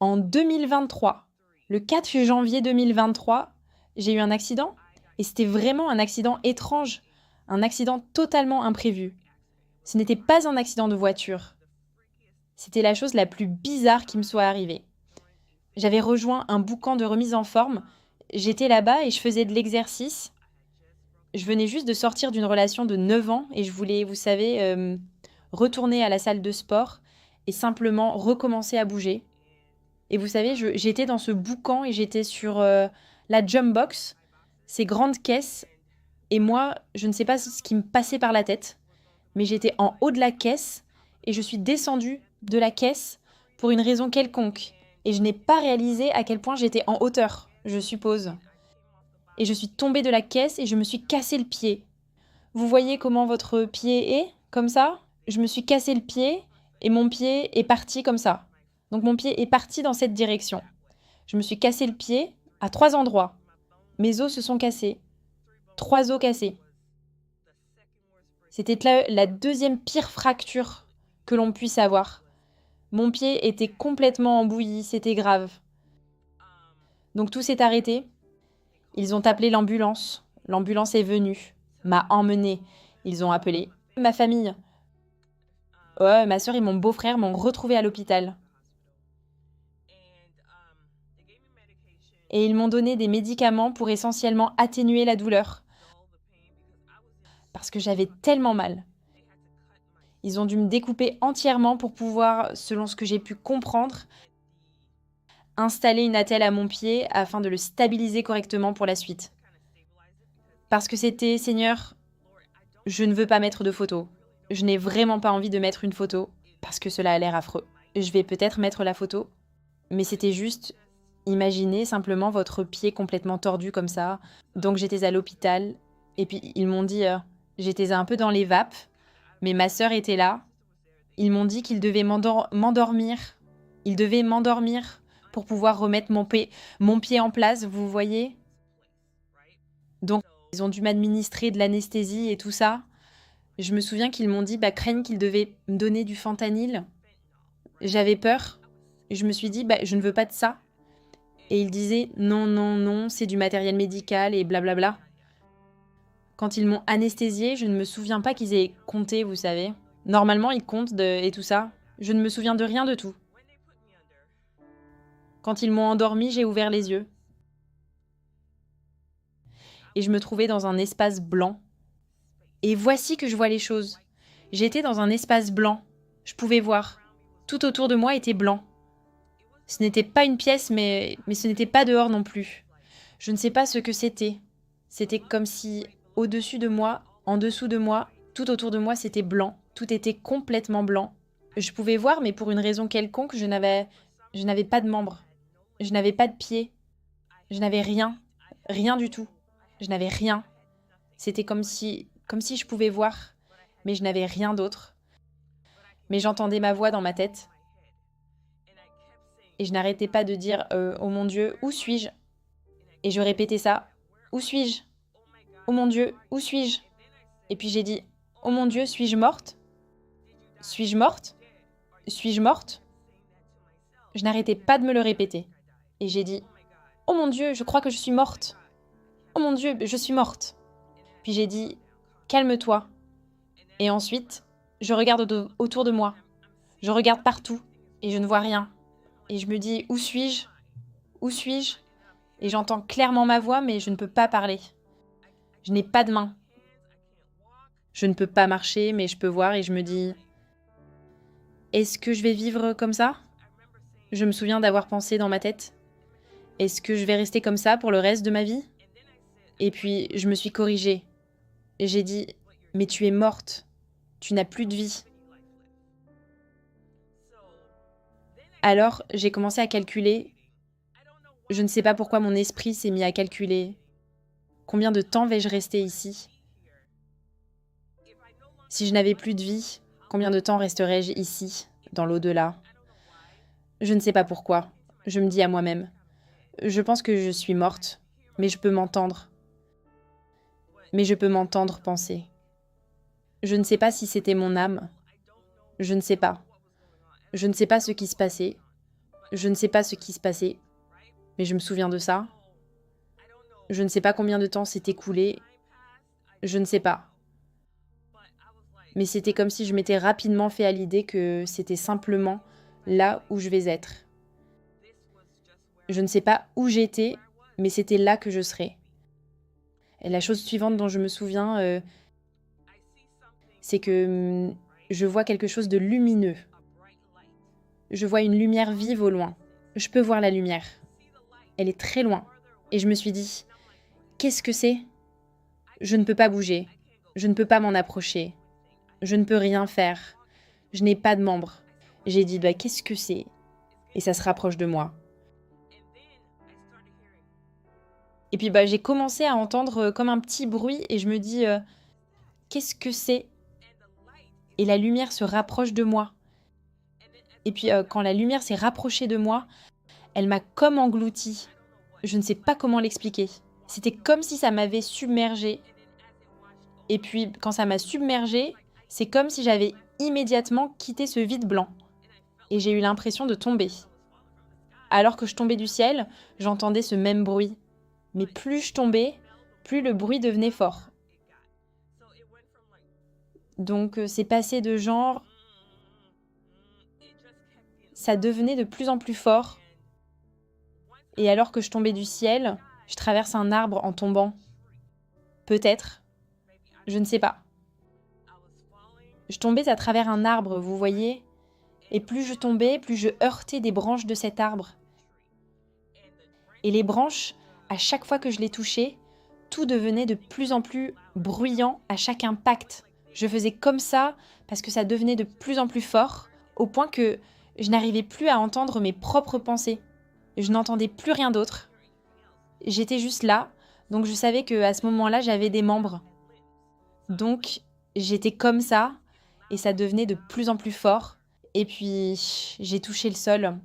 En 2023, le 4 janvier 2023, j'ai eu un accident et c'était vraiment un accident étrange, un accident totalement imprévu. Ce n'était pas un accident de voiture. C'était la chose la plus bizarre qui me soit arrivée. J'avais rejoint un boucan de remise en forme, j'étais là-bas et je faisais de l'exercice. Je venais juste de sortir d'une relation de 9 ans et je voulais, vous savez, retourner à la salle de sport et simplement recommencer à bouger. Et vous savez, j'étais dans ce boucan et j'étais sur la jump box, ces grandes caisses. Et moi, je ne sais pas ce qui me passait par la tête, mais j'étais en haut de la caisse et je suis descendue de la caisse pour une raison quelconque. Et je n'ai pas réalisé à quel point j'étais en hauteur, je suppose. Et je suis tombée de la caisse et je me suis cassé le pied. Vous voyez comment votre pied est, comme ça? Je me suis cassé le pied et mon pied est parti comme ça. Donc mon pied est parti dans cette direction. Je me suis cassé le pied à 3 endroits. Mes os se sont cassés. 3 os cassés. C'était la deuxième pire fracture que l'on puisse avoir. Mon pied était complètement embouilli, c'était grave. Donc tout s'est arrêté. Ils ont appelé l'ambulance. L'ambulance est venue, m'a emmenée. Ils ont appelé ma famille. Ouais, ma soeur et mon beau-frère m'ont retrouvée à l'hôpital. Et ils m'ont donné des médicaments pour essentiellement atténuer la douleur. Parce que j'avais tellement mal. Ils ont dû me découper entièrement pour pouvoir, selon ce que j'ai pu comprendre, installer une attelle à mon pied afin de le stabiliser correctement pour la suite. Parce que c'était, Seigneur, je ne veux pas mettre de photo. Je n'ai vraiment pas envie de mettre une photo parce que cela a l'air affreux. Je vais peut-être mettre la photo, mais c'était juste, imaginez simplement votre pied complètement tordu comme ça. Donc j'étais à l'hôpital et puis ils m'ont dit, j'étais un peu dans les vapes, mais ma sœur était là. Ils m'ont dit qu'ils devaient m'endormir. Ils devaient m'endormir pour pouvoir remettre mon pied en place, vous voyez? Donc, ils ont dû m'administrer de l'anesthésie et tout ça. Je me souviens qu'ils m'ont dit, craignent qu'ils devaient me donner du fentanyl. J'avais peur. Je me suis dit, je ne veux pas de ça. Et ils disaient, non, non, non, c'est du matériel médical et blablabla. Quand ils m'ont anesthésiée, je ne me souviens pas qu'ils aient compté, vous savez. Normalement, ils comptent et tout ça. Je ne me souviens de rien de tout. Quand ils m'ont endormie, j'ai ouvert les yeux. Et je me trouvais dans un espace blanc. Et voici que je vois les choses. J'étais dans un espace blanc. Je pouvais voir. Tout autour de moi était blanc. Ce n'était pas une pièce, mais ce n'était pas dehors non plus. Je ne sais pas ce que c'était. C'était comme si, au-dessus de moi, en dessous de moi, tout autour de moi, c'était blanc. Tout était complètement blanc. Je pouvais voir, mais pour une raison quelconque, je n'avais pas de membres. Je n'avais pas de pieds. Je n'avais rien. Rien du tout. Je n'avais rien. C'était comme si je pouvais voir, mais je n'avais rien d'autre. Mais j'entendais ma voix dans ma tête. Et je n'arrêtais pas de dire oh mon Dieu, où suis-je? Et je répétais ça. Où suis-je? Oh mon Dieu, où suis-je? Et puis j'ai dit oh mon Dieu, suis-je morte? Suis-je morte? Suis-je morte? Je n'arrêtais pas de me le répéter. Et j'ai dit oh mon Dieu, je crois que je suis morte. Oh mon Dieu, je suis morte. Puis j'ai dit calme-toi. Et ensuite, je regarde autour de moi. Je regarde partout et je ne vois rien. Et je me dis où suis-je? Où suis-je? Et j'entends clairement ma voix, mais je ne peux pas parler. Je n'ai pas de main. Je ne peux pas marcher, mais je peux voir et je me dis est-ce que je vais vivre comme ça? Je me souviens d'avoir pensé dans ma tête. Est-ce que je vais rester comme ça pour le reste de ma vie? Et puis, je me suis corrigée. J'ai dit mais tu es morte. Tu n'as plus de vie. Alors, j'ai commencé à calculer. Je ne sais pas pourquoi mon esprit s'est mis à calculer. Combien de temps vais-je rester ici? Si je n'avais plus de vie, combien de temps resterais-je ici, dans l'au-delà? Je ne sais pas pourquoi. Je me dis à moi-même. Je pense que je suis morte, mais je peux m'entendre. Mais je peux m'entendre penser. Je ne sais pas si c'était mon âme. Je ne sais pas. Je ne sais pas ce qui se passait. Je ne sais pas ce qui se passait, mais je me souviens de ça. Je ne sais pas combien de temps s'est écoulé. Je ne sais pas. Mais c'était comme si je m'étais rapidement fait à l'idée que c'était simplement là où je vais être. Je ne sais pas où j'étais, mais c'était là que je serais. Et la chose suivante dont je me souviens, c'est que je vois quelque chose de lumineux. Je vois une lumière vive au loin. Je peux voir la lumière. Elle est très loin. Et je me suis dit, qu'est-ce que c'est ? Je ne peux pas bouger. Je ne peux pas m'en approcher. Je ne peux rien faire. Je n'ai pas de membres. J'ai dit, qu'est-ce que c'est ? Et ça se rapproche de moi. Et puis j'ai commencé à entendre comme un petit bruit et je me dis, qu'est-ce que c'est ? Et la lumière se rapproche de moi. Et puis quand la lumière s'est rapprochée de moi, elle m'a comme engloutie. Je ne sais pas comment l'expliquer. C'était comme si ça m'avait submergée. Et puis quand ça m'a submergée, c'est comme si j'avais immédiatement quitté ce vide blanc. Et j'ai eu l'impression de tomber. Alors que je tombais du ciel, j'entendais ce même bruit. Mais plus je tombais, plus le bruit devenait fort. Donc c'est passé de genre... Ça devenait de plus en plus fort. Et alors que je tombais du ciel, je traverse un arbre en tombant. Peut-être. Je ne sais pas. Je tombais à travers un arbre, vous voyez ? Et plus je tombais, plus je heurtais des branches de cet arbre. Et les branches, à chaque fois que je les touchais, tout devenait de plus en plus bruyant à chaque impact. Je faisais comme ça parce que ça devenait de plus en plus fort, au point que je n'arrivais plus à entendre mes propres pensées. Je n'entendais plus rien d'autre. J'étais juste là, donc je savais qu'à ce moment-là, j'avais des membres. Donc, j'étais comme ça, et ça devenait de plus en plus fort. Et puis, j'ai touché le sol.